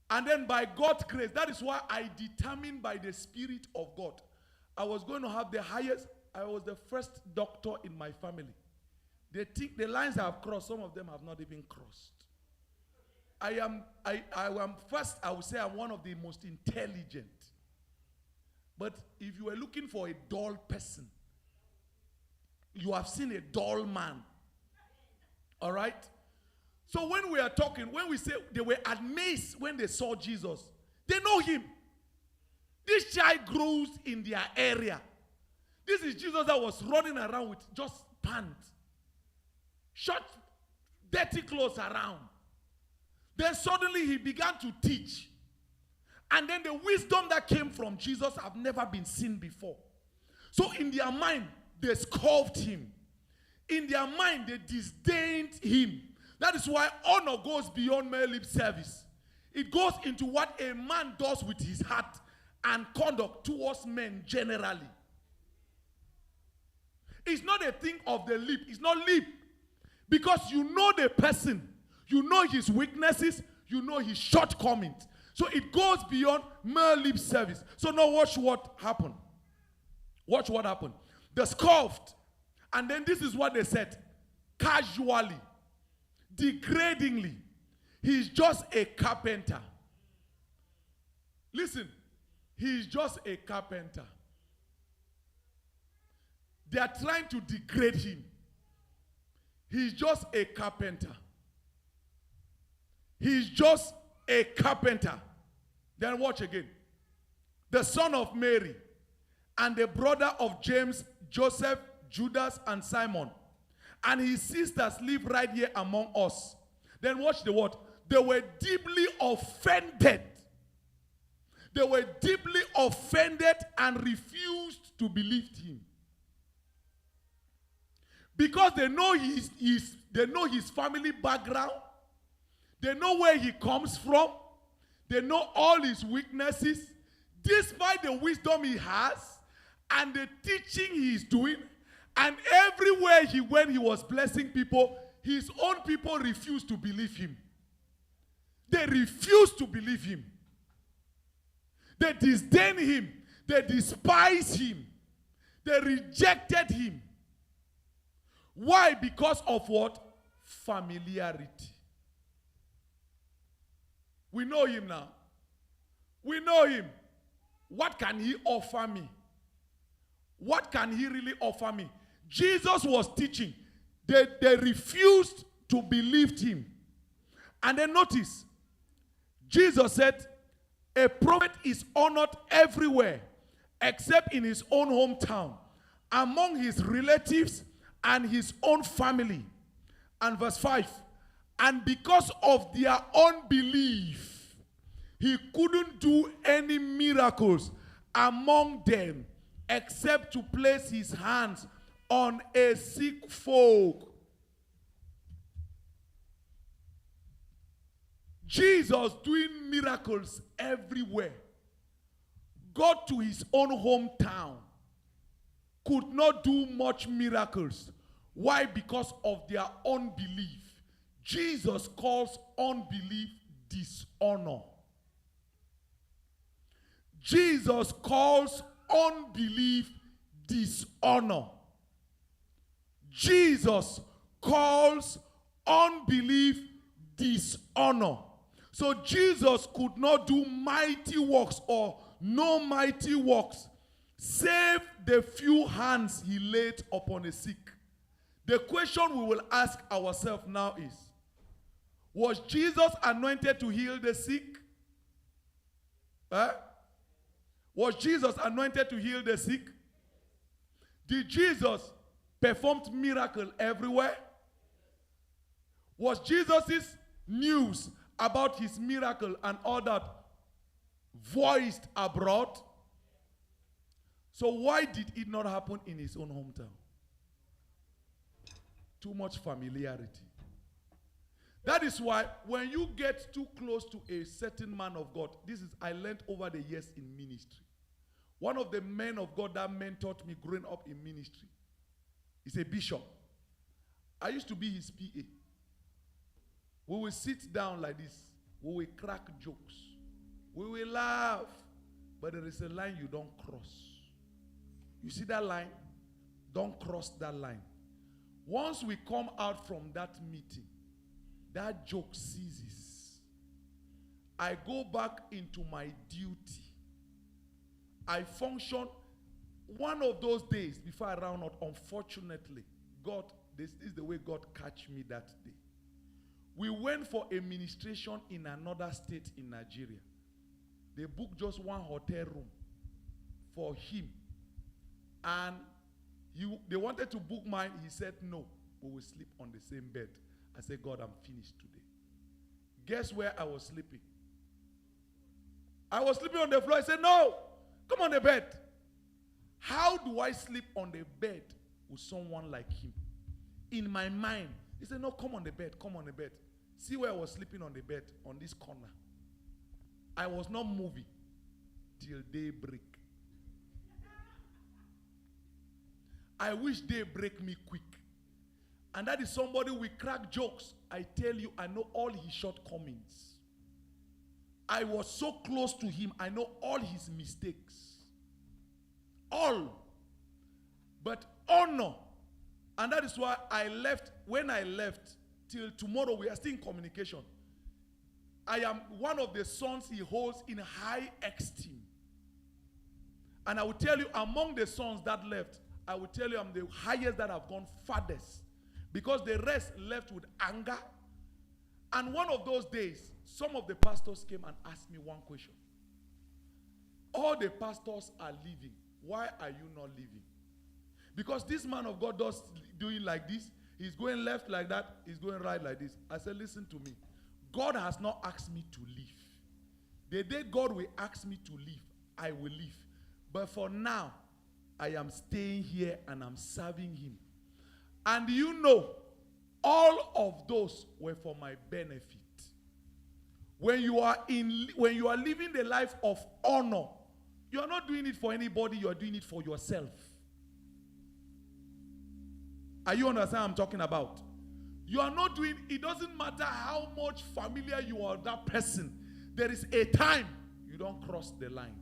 And then by God's grace, that is why I determined by the Spirit of God, I was going to have the highest, I was the first doctor in my family. They think the lines I have crossed, some of them have not even crossed. I am first, I would say I'm one of the most intelligent. But if you were looking for a dull person, you have seen a dull man. All right? So when we are talking, when we say they were amazed when they saw Jesus, they know him. This child grows in their area. This is Jesus that was running around with just pants, short, dirty clothes around. Then suddenly he began to teach. And then the wisdom that came from Jesus have never been seen before. So in their mind, they scoffed him. In their mind, they disdained him. That is why honor goes beyond mere lip service. It goes into what a man does with his heart and conduct towards men generally. It's not a thing of the lip. It's not lip. Because you know the person. You know his weaknesses. You know his shortcomings. So it goes beyond mere lip service. So now watch what happened. Watch what happened. They scoffed. And then this is what they said. Casually. Degradingly. He's just a carpenter. Listen. He's just a carpenter. They are trying to degrade him. He's just a carpenter. He's just a carpenter. Then watch again. The son of Mary and the brother of James, Joseph, Judas, and Simon. And his sisters live right here among us. Then watch the word. They were deeply offended. They were deeply offended and refused to believe him. Because they know his family background. They know where he comes from. They know all his weaknesses. Despite the wisdom he has and the teaching he is doing, and everywhere he went, he was blessing people, his own people refused to believe him. They refused to believe him. They disdained him. They despised him. They rejected him. Why? Because of what? Familiarity. We know him now. We know him. What can he offer me? What can he really offer me? Jesus was teaching. They refused to believe him. And then notice, Jesus said, a prophet is honored everywhere except in his own hometown, among his relatives and his own family. And verse 5, and because of their unbelief, he couldn't do any miracles among them except to place his hands on a sick folk. Jesus doing miracles everywhere. Got to his own hometown. Could not do much miracles. Why? Because of their unbelief. Jesus calls unbelief dishonor. Jesus calls unbelief dishonor. Jesus calls unbelief dishonor. So Jesus could not do mighty works or no mighty works save the few hands he laid upon the sick. The question we will ask ourselves now is, was Jesus anointed to heal the sick? Was Jesus anointed to heal the sick? Did Jesus perform miracles everywhere? Was Jesus' news about his miracle and all that voiced abroad? So why did it not happen in his own hometown? Too much familiarity. That is why when you get too close to a certain man of God, this is I learned over the years in ministry. One of the men of God that mentored me growing up in ministry is a bishop. I used to be his PA. We will sit down like this. We will crack jokes. We will laugh. But there is a line you don't cross. You see that line? Don't cross that line. Once we come out from that meeting, that joke ceases. I go back into my duty. I function. One of those days before I round out, unfortunately, God, this is the way God catch me that day. We went for a ministration in another state in Nigeria. They booked just one hotel room for him. And they wanted to book mine. He said, no, we will sleep on the same bed. I said, God, I'm finished today. Guess where I was sleeping? I was sleeping on the floor. I said, no, come on the bed. How do I sleep on the bed with someone like him? In my mind, he said, no, come on the bed, come on the bed. See where I was sleeping on the bed, on this corner. I was not moving till daybreak. I wish they break me quick. And that is somebody we crack jokes. I tell you, I know all his shortcomings. I was so close to him. I know all his mistakes. All. But honor. And that is why I left. When I left, till tomorrow, we are still in communication. I am one of the sons he holds in high esteem. And I will tell you, among the sons that left, I will tell you I'm the highest that have gone farthest. Because the rest left with anger. And one of those days, some of the pastors came and asked me one question. All the pastors are leaving. Why are you not leaving? Because this man of God does doing like this. He's going left like that. He's going right like this. I said, listen to me. God has not asked me to leave. The day God will ask me to leave, I will leave. But for now, I am staying here and I'm serving him. And you know, all of those were for my benefit. When you are living the life of honor, you are not doing it for anybody, you are doing it for yourself. Are you understand what I'm talking about? You are not doing, it doesn't matter how much familiar you are with that person. There is a time you don't cross the line.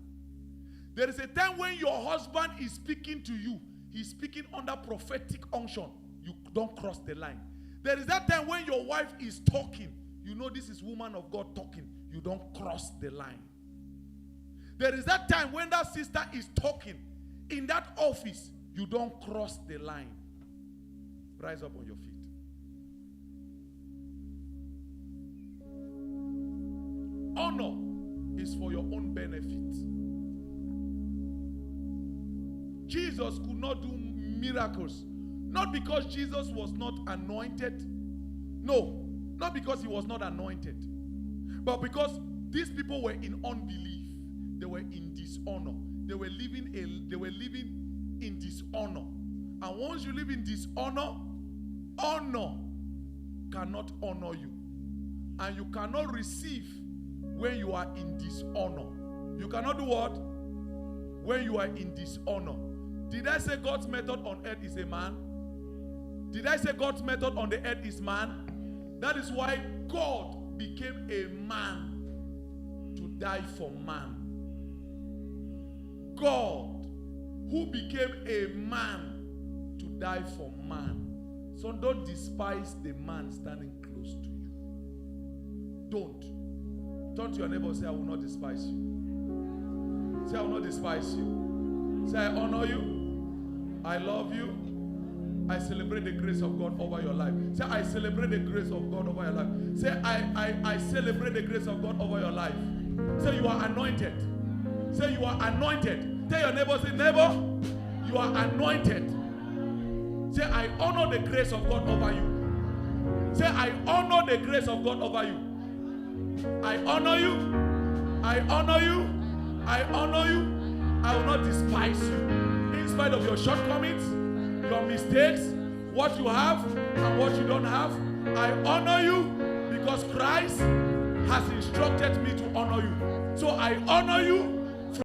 There is a time when your husband is speaking to you. He's speaking under prophetic unction. You don't cross the line. There is that time when your wife is talking. You know this is woman of God talking. You don't cross the line. There is that time when that sister is talking in that office. You don't cross the line. Rise up on your feet. Honor is for your own benefit. Jesus could not do miracles. Not because Jesus was not anointed. No, not because he was not anointed. But because these people were in unbelief. They were in dishonor. They were living in dishonor. And once you live in dishonor, honor cannot honor you. And you cannot receive when you are in dishonor. You cannot do what? When you are in dishonor. Did I say God's method on earth is a man? Did I say God's method on the earth is man? That is why God became a man to die for man. God, who became a man to die for man. So don't despise the man standing close to you. Don't. Turn to your neighbor and say, I will not despise you. Say, I will not despise you. Say, I honor you. I love you. I celebrate the grace of God over your life. Say, I celebrate the grace of God over your life. Say, I celebrate the grace of God over your life. Say, you are anointed. Say, you are anointed. Tell your neighbor, say, neighbor, you are anointed. Say, I honor the grace of God over you. Say, I honor the grace of God over you. I honor you. I honor you. I honor you. I will not despise you. In spite of your shortcomings, your mistakes, what you have and what you don't have, I honor you because Christ has instructed me to honor you. So I honor you